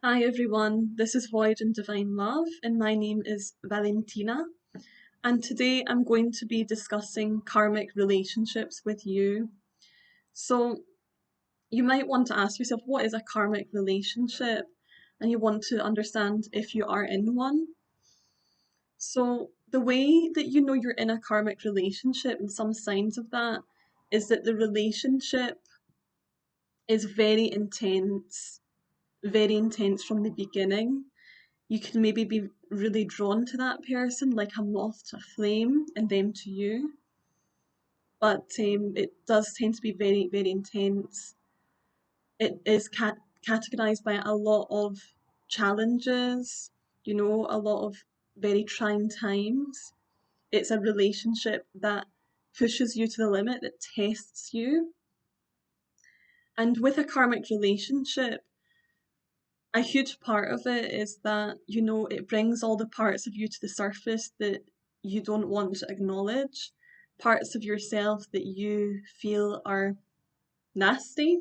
Hi everyone, this is Void and Divine Love, and my name is Valentina. And today I'm going to be discussing karmic relationships with you. So, you might want to ask yourself, what is a karmic relationship? And you want to understand if you are in one. So, the way that you know you're in a karmic relationship, and some signs of that, is that the relationship is very intense from the beginning. You can maybe be really drawn to that person, like a moth to a flame, and them to you. But it does tend to be very intense. It is categorized by a lot of challenges, a lot of very trying times. It's a relationship that pushes you to the limit, that tests you. And with a karmic relationship, a huge part of it is that, it brings all the parts of you to the surface that you don't want to acknowledge, parts of yourself that you feel are nasty,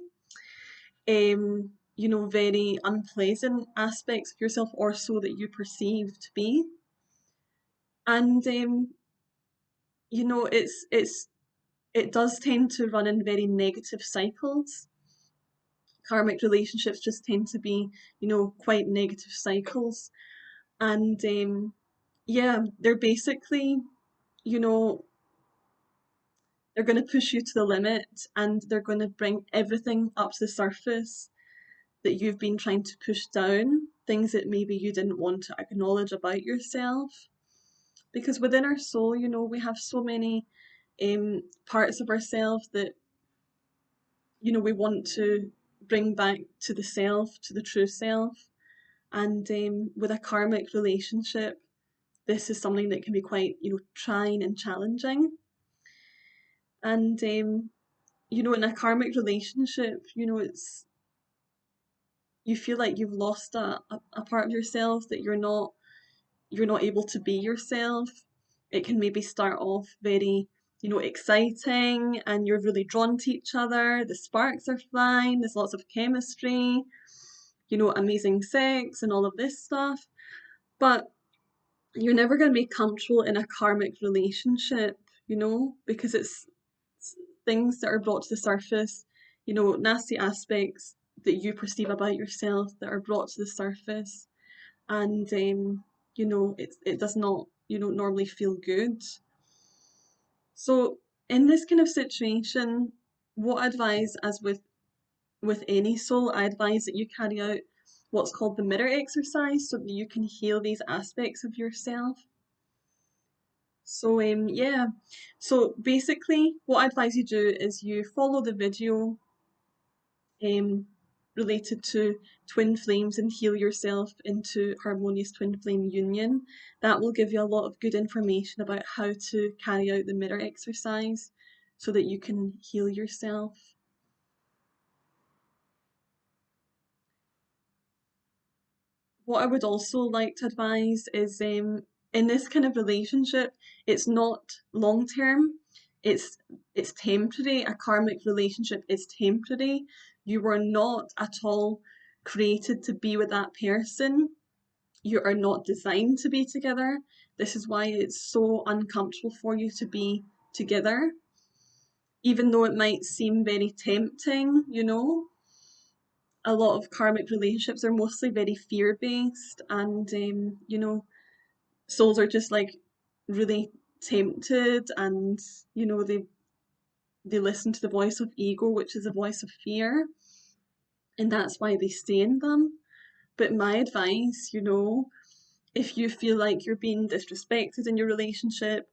very unpleasant aspects of yourself, or so that you perceive to be. And it does tend to run in very negative cycles. Karmic relationships just tend to be, quite negative cycles. And yeah, they're basically, you know, they're going to push you to the limit, and they're going to bring everything up to the surface that you've been trying to push down, things that maybe you didn't want to acknowledge about yourself. Because within our soul, we have so many parts of ourselves that, we want to bring back to the self, to the true self. And with a karmic relationship, this is something that can be quite, trying and challenging. And in a karmic relationship, you feel like you've lost a part of yourself, that you're not able to be yourself. It can maybe start off very, exciting, and you're really drawn to each other. The sparks are flying, there's lots of chemistry, amazing sex and all of this stuff. But you're never going to be comfortable in a karmic relationship, because it's things that are brought to the surface, nasty aspects that you perceive about yourself that are brought to the surface. And it does not, normally feel good. So in this kind of situation, what I advise, as with any soul, I advise that you carry out what's called the mirror exercise, so that you can heal these aspects of yourself. So yeah, so basically what I advise you do is you follow the video um related to twin flames and heal yourself into harmonious twin flame union. That will give you a lot of good information about how to carry out the mirror exercise so that you can heal yourself. What I would also like to advise is, in this kind of relationship, it's not long term. It's it's temporary. A karmic relationship is temporary. You were not at all created to be with that person. You are not designed to be together. This is why it's so uncomfortable for you to be together, even though it might seem very tempting, a lot of karmic relationships are mostly very fear based, and souls are just like really tempted, and they listen to the voice of ego, which is a voice of fear, and that's why they stay in them. But my advice, if you feel like you're being disrespected in your relationship,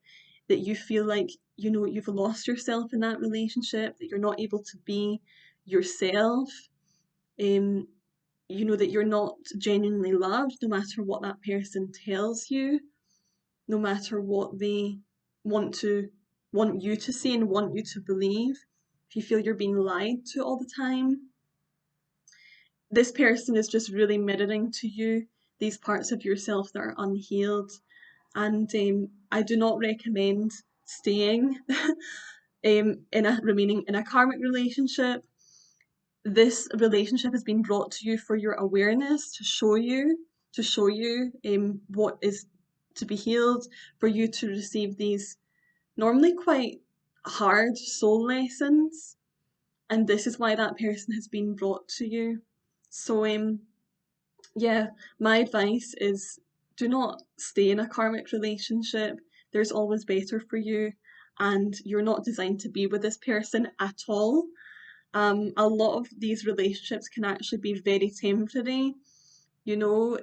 that you feel like you've lost yourself in that relationship, that you're not able to be yourself, um that you're not genuinely loved, no matter what that person tells you, no matter what they want to want you to say and want you to believe. If you feel you're being lied to all the time, this person is just really mirroring to you these parts of yourself that are unhealed. And I do not recommend staying remaining in a karmic relationship. this relationship has been brought to you for your awareness, to show you what is to be healed, for you to receive these normally quite hard soul lessons. And this is why that person has been brought to you. So yeah, my advice is do not stay in a karmic relationship. There's always better for you, and you're not designed to be with this person at all. A lot of these relationships can actually be very temporary. You know,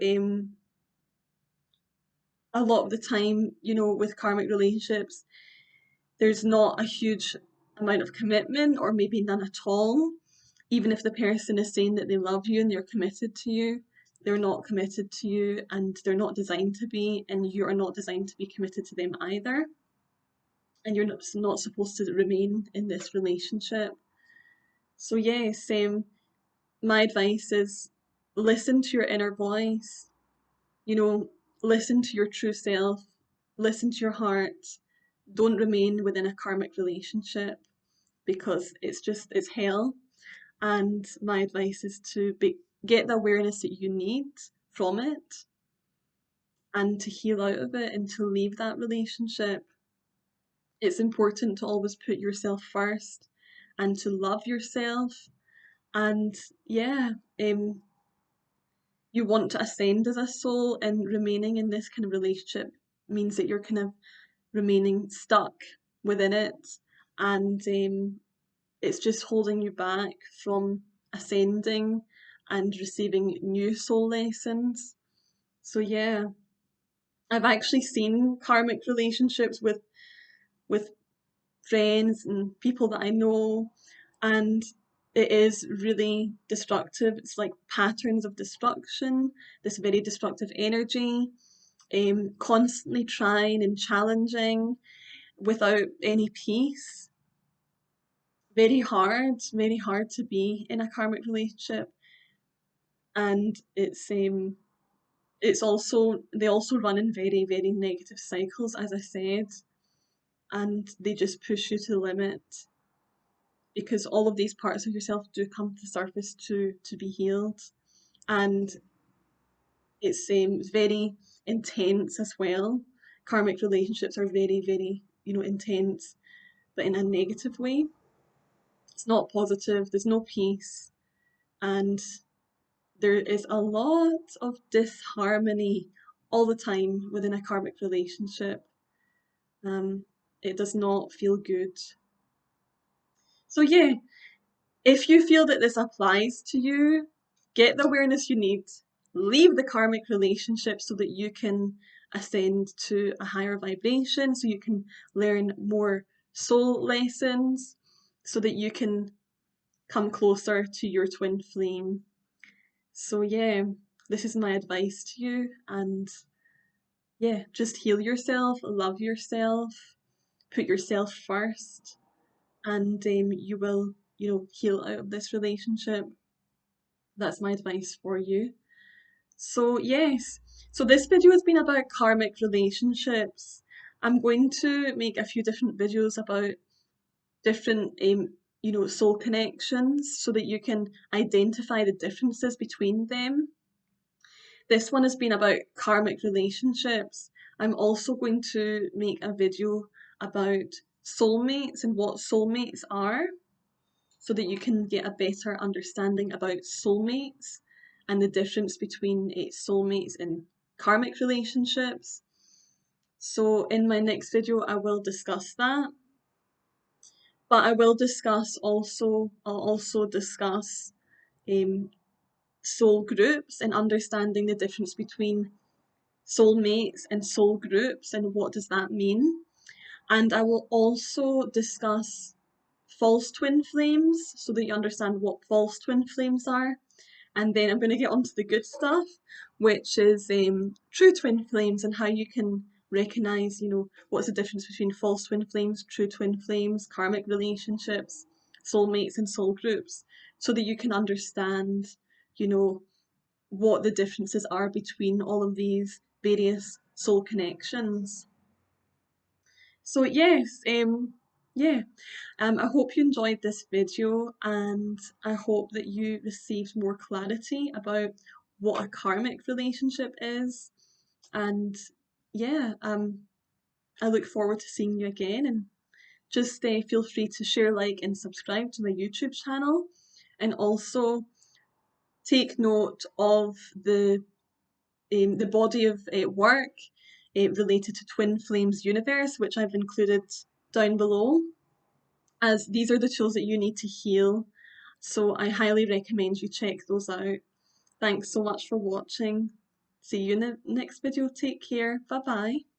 a lot of the time, with karmic relationships, there's not a huge amount of commitment, or maybe none at all. Even if the person is saying that they love you and they're committed to you, they're not committed to you, and they're not designed to be, and you are not designed to be committed to them either. And you're not supposed to remain in this relationship. So yes, my advice is listen to your inner voice, you know, listen to your true self, listen to your heart. Don't remain within a karmic relationship, because it's hell. And my advice is to get the awareness that you need from it, and to heal out of it and to leave that relationship. It's important to always put yourself first and to love yourself. And yeah, you want to ascend as a soul, and remaining in this kind of relationship means that you're kind of remaining stuck within it, and it's just holding you back from ascending and receiving new soul lessons. So yeah, I've actually seen karmic relationships with friends and people that I know, and it is really destructive. It's like patterns of destruction, this very destructive energy, constantly trying and challenging without any peace. Very hard to be in a karmic relationship. And it's also, they also run in very, very negative cycles, as I said, and they just push you to the limit, because all of these parts of yourself do come to the surface to be healed. And it's very intense as well. Karmic relationships are very, very, intense, but in a negative way. It's not positive, there's no peace, and there is a lot of disharmony all the time within a karmic relationship. Um, it does not feel good. So yeah, if you feel that this applies to you, get the awareness you need, leave the karmic relationship so that you can ascend to a higher vibration, so you can learn more soul lessons, so that you can come closer to your twin flame. So yeah, this is my advice to you, and yeah, just heal yourself, love yourself, put yourself first, and you will, heal out of this relationship. That's my advice for you. So yes, so this video has been about karmic relationships. I'm going to make a few different videos about different soul connections, so that you can identify the differences between them. This one has been about karmic relationships. I'm also going to make a video about soulmates and what soulmates are, so that you can get a better understanding about soulmates and the difference between soulmates and karmic relationships. So in my next video, I will discuss that. But I'll also discuss soul groups, and understanding the difference between soulmates and soul groups, and what does that mean. And I will also discuss false twin flames, so that you understand what false twin flames are. And then I'm going to get onto the good stuff, which is true twin flames, and how you can recognize, what's the difference between false twin flames, true twin flames, karmic relationships, soulmates, and soul groups, so that you can understand, you know, what the differences are between all of these various soul connections. So yes, yeah, I hope you enjoyed this video, and I hope that you received more clarity about what a karmic relationship is. And yeah, I look forward to seeing you again. And just feel free to share, like, and subscribe to my YouTube channel. And also take note of the body of work related to Twin Flames Universe, which I've included down below, as these are the tools that you need to heal. So I highly recommend you check those out. Thanks so much for watching. See you in the next video. Take care. Bye bye.